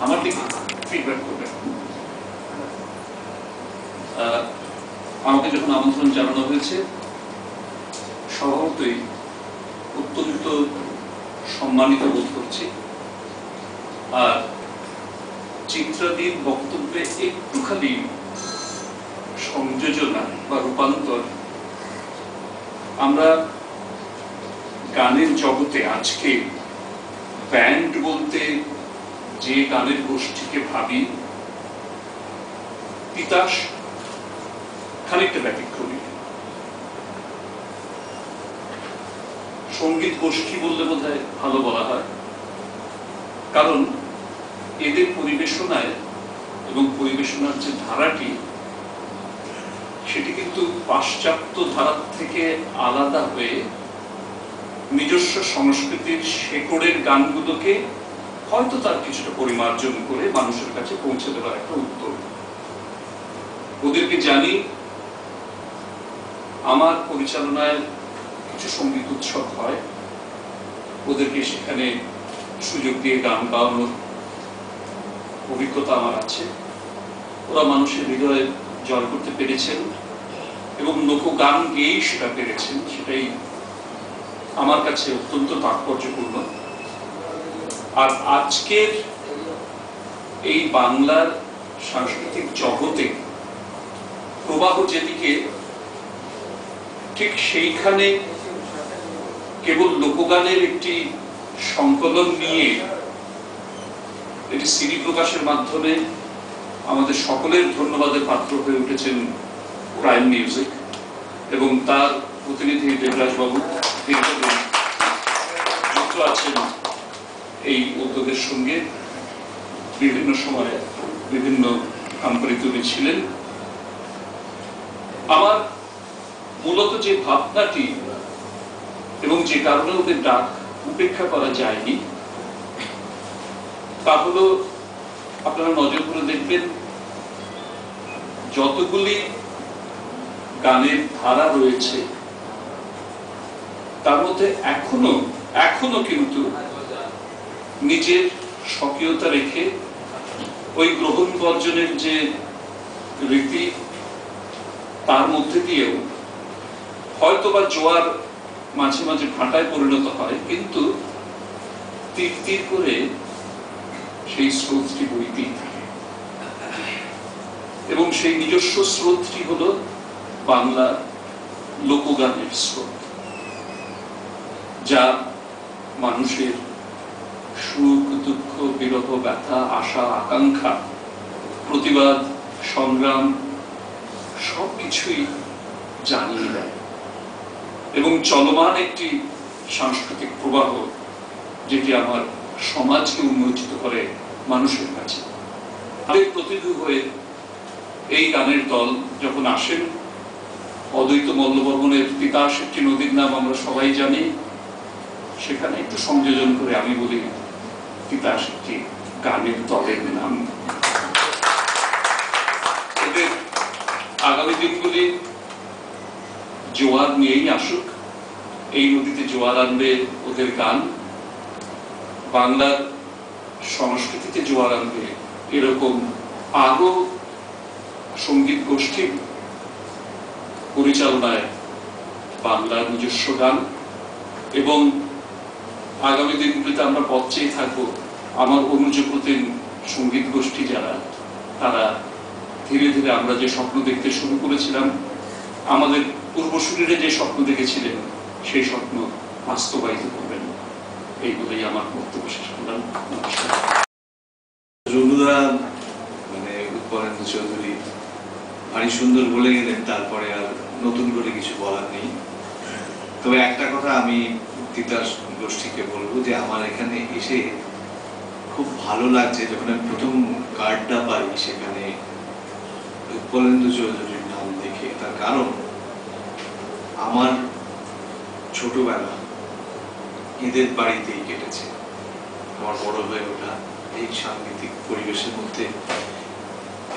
আমার দিকে ফিডব্যাক করবেন। আমাকে যখন আমন্ত্রণ জানানো হয়েছে, স্বভাবতই অত্যন্ত সম্মানিত বোধ করছি। আর চিত্রাদির বক্তব্যে একটুখানি সংযোজনা বা রূপান্তর, আমরা গানের জগতে আজকে ব্যান্ড বলতে যে গানের গোষ্ঠীকে ভাবি, তিতাস খানিকটা ব্যতিক্রমী। সঙ্গীত গোষ্ঠী বললে বোধহয় ভালো বলা হয়, কারণ এদের পরিবেশনায় এবং পরিবেশনার যে ধারাটি, সেটি কিন্তু পাশ্চাত্য ধারার থেকে আলাদা হয়ে নিজস্ব সংস্কৃতির শেকড়ের গানগুলোকে হয়তো তার কিছুটা পরিমার্জন করে মানুষের কাছে পৌঁছে দেওয়ার একটা উত্তর। ওদেরকে জানি, আমার পরিচালনায় কিছু সঙ্গীত উৎসব হয়, ওদেরকে সেখানে সুযোগ দিয়ে গান গাওয়ানোর অভিজ্ঞতা আমার আছে। ওরা মানুষের হৃদয়ে জয় করতে পেরেছেন এবং লোকগান গেয়েই সেটা পেরেছেন, সেটাই আমার কাছে অত্যন্ত তাৎপর্যপূর্ণ। আর আজকের এই বাংলার সাংস্কৃতিক জগতে প্রবাহ যেদিকে, ঠিক সেইখানে কেবল লোকগানের একটি সংকলন নিয়ে এটি সিডি প্রকাশের মাধ্যমে আমাদের সকলের ধন্যবাদের পাত্র হয়ে উঠেছেন প্রাইম মিউজিক এবং তার প্রতিনিধি দেবরাজ বাবু, যুক্ত আছেন এই উদ্যোগের সঙ্গে। বিভিন্ন সময়ে বিভিন্ন কোম্পানি তৈরি ছিলেন। আমার মূলত যে ভাবনাটি এবং যে কারণে ওদের ডাক উপেক্ষা করা যায়নি, তা হলো, আপনারা নজর করে দেখবেন, যতগুলি গানের ধারা রয়েছে তার মধ্যে এখনো কিন্তু নিজের স্বকীয়তা রেখে ওই গ্রহণ বর্জনের যে রীতি, তার মধ্যে দিয়েও হয়তোবা জোয়ার মাঝে মাঝে ভাটায় পরিণত হয়, কিন্তু তীর তীর করে সেই স্রোতটি বইতেই থাকে এবং সেই নিজস্ব স্রোতটি হলো বাংলা লোকগানের স্রোত, যা মানুষের সুখ দুঃখ, বিরহ, ব্যথা, আশা, আকাঙ্ক্ষা, প্রতিবাদ, সংগ্রাম সবকিছুই জানিয়ে দেয় এবং চলমান একটি সাংস্কৃতিক প্রবাহ, যেটি আমার সমাজকে উন্মোচিত করে মানুষের কাছে। তাদের প্রতিনিধি হয়ে এই গানের দল যখন আসেন, অদ্বৈত মল্লবর্মণের তিতাস একটি নদীর নাম আমরা সবাই জানি, সেখানে একটু সংযোজন করে আমি বলি তিতাস একটি গানের দলের নাম। এদের আগামী দিনগুলি জোয়ার নিয়েই আসুক, এই নদীতে জোয়ার আনবে ওদের গান, বাংলার সংস্কৃতিতে জোয়ার আনবে এরকম আরো সঙ্গীত গোষ্ঠীর পরিচালনায় বাংলার নিজস্ব গান। এবং আগামী দিনগুলিতে আমরা পথ চেয়ে থাকবো আমার অনুযোগী সঙ্গীত গোষ্ঠী যারা, তারা ধীরে ধীরে আমরা যে স্বপ্ন দেখতে শুরু করেছিলাম, আমাদের পূর্বসূরীরা যে স্বপ্ন দেখেছিলেন, সেই স্বপ্ন বাস্তবায়িত করবেন। এই বলেই আমার বক্তব্য শেষ করলাম। রুনুদা মানে উৎপলেন্দু চৌধুরী ভারী সুন্দর বলে গেলেন, তারপরে আর নতুন করে কিছু বলার নেই। তবে একটা কথা আমি তিতাস গোষ্ঠীকে বলবো যে আমার এখানে এসে খুব ভালো লাগছে, যখন আমি প্রথম কার্ডটা পাই সেখানে উৎপলেন্দু চৌধুরীর নাম দেখে। তার কারণ আমার ছোটবেলা এদের বাড়িতেই কেটেছে, আমার বড় হয়ে ওঠা এই সাংগীতিক পরিবেশের মধ্যে।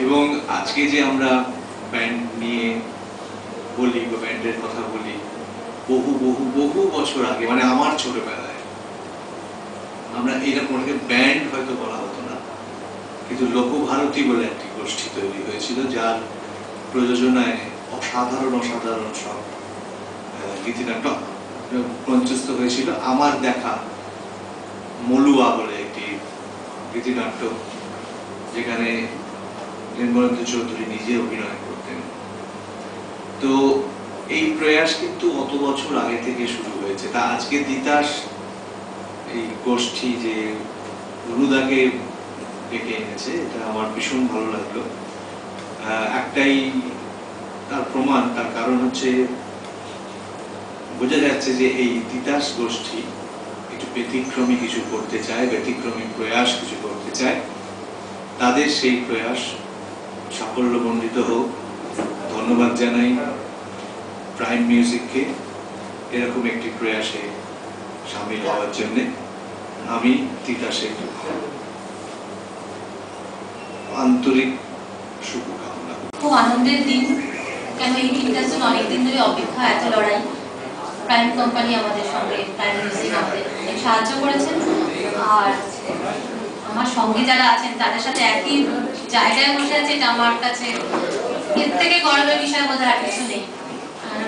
এবং আজকে যে আমরা ব্যান্ড নিয়ে বলি বা ব্যান্ডের কথা বলি, বহু বহু বহু বছর আগে, মানে আমার ছোটবেলায় আমরা এরকম ব্যান্ড হয়তো বলা হতো না, কিন্তু লোকভারতী বলে একটি গোষ্ঠী তৈরি হয়েছিল, যার প্রযোজনায় অসাধারণ অসাধারণ সব গীতিনাটক মঞ্চস্থ হয়েছিল। আমার দেখা মলুয়া বলে একটি গীতিনাটক, যেখানে নির্মলেন্দু চৌধুরী নিজে অভিনয় করতেন। তো এই প্রয়াস কিন্তু অত বছর আগে থেকে শুরু হয়েছে। তা আজকে তিতাস এই গোষ্ঠী যে রুনুদাকে ডেকে এনেছে, এটা আমার ভীষণ ভালো লাগলো। একটাই তার প্রমাণ, তার কারণ হচ্ছে বোঝা যাচ্ছে যে এই তিতাস গোষ্ঠী একটু ব্যতিক্রমী কিছু করতে চায়, ব্যতিক্রমী প্রয়াস কিছু করতে চায়। তাদের সেই প্রয়াস সাফল্যমণ্ডিত হোক। ধন্যবাদ জানাই প্রাইম মিউজিককে এরকম একটি প্রয়াসে সামিল হওয়ার জন্য। আমি তিতাসের আন্তরিক শুভকামনা। খুব আনন্দের দিন, কেন এই দিনটার জন্য অনেকদিন ধরে অপেক্ষা, এত লড়াই। প্রাইম কোম্পানি আমাদের সঙ্গে, প্রাইম মিউজিক আমাদের অনেক সাহায্য করেছেন, আর আমার সঙ্গে যারা আছেন তাদের সাথে একই জায়গায় বসে আছে, এটা আমার কাছে এর থেকে গর্বের বিষয় বোধ আর কিছু নেই।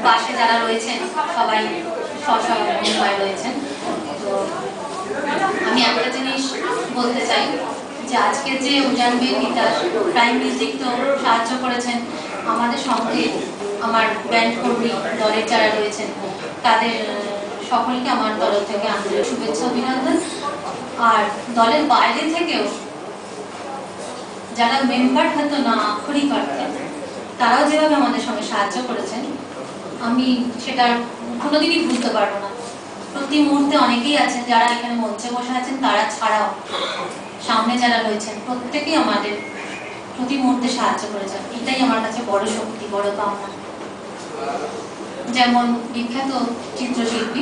পাশে যারা রয়েছেন সবাই স্বস্বভাবে রয়েছেন। তো আমি একটা জিনিস বলতে চাই যে আজকে যে উজানবে তিতাস, প্রাইম মিউজিক তো সাহায্য করেছেন, আমাদের সঙ্গে আমার ব্যান্ড কর্মী দলের যারা রয়েছেন তাদের সকলকে আমার তরফ থেকে আন্তরিক শুভেচ্ছা অভিনন্দন। আর দলের বাইরে থেকেও যারা মেম্বার হয়তো না আক্ষরিক অর্থে, তারাও যেভাবে আমাদের সঙ্গে সাহায্য করেছেন, আমি সেটা কোনোদিনই ভুলতে পারবো না। প্রতি মুহূর্তে অনেকেই আছেন যারা এখানে মঞ্চে বসে আছেন, তারা ছাড়াও সামনে যারা রয়েছেন প্রত্যেকেই আমাদের প্রতি মুহূর্তে সাহায্য করেছেন। এটাই আমার কাছে বড় শক্তি, বড় পাওনা। যেমন বিখ্যাত চিত্রশিল্পী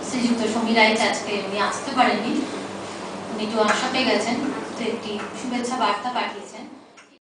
শ্রীযুক্ত সমীর রায় আজকে উনি আসতে পারেননি, উনি একটু আশা পেয়ে গেছেন, তো একটি শুভেচ্ছা বার্তা পাঠিয়েছেন।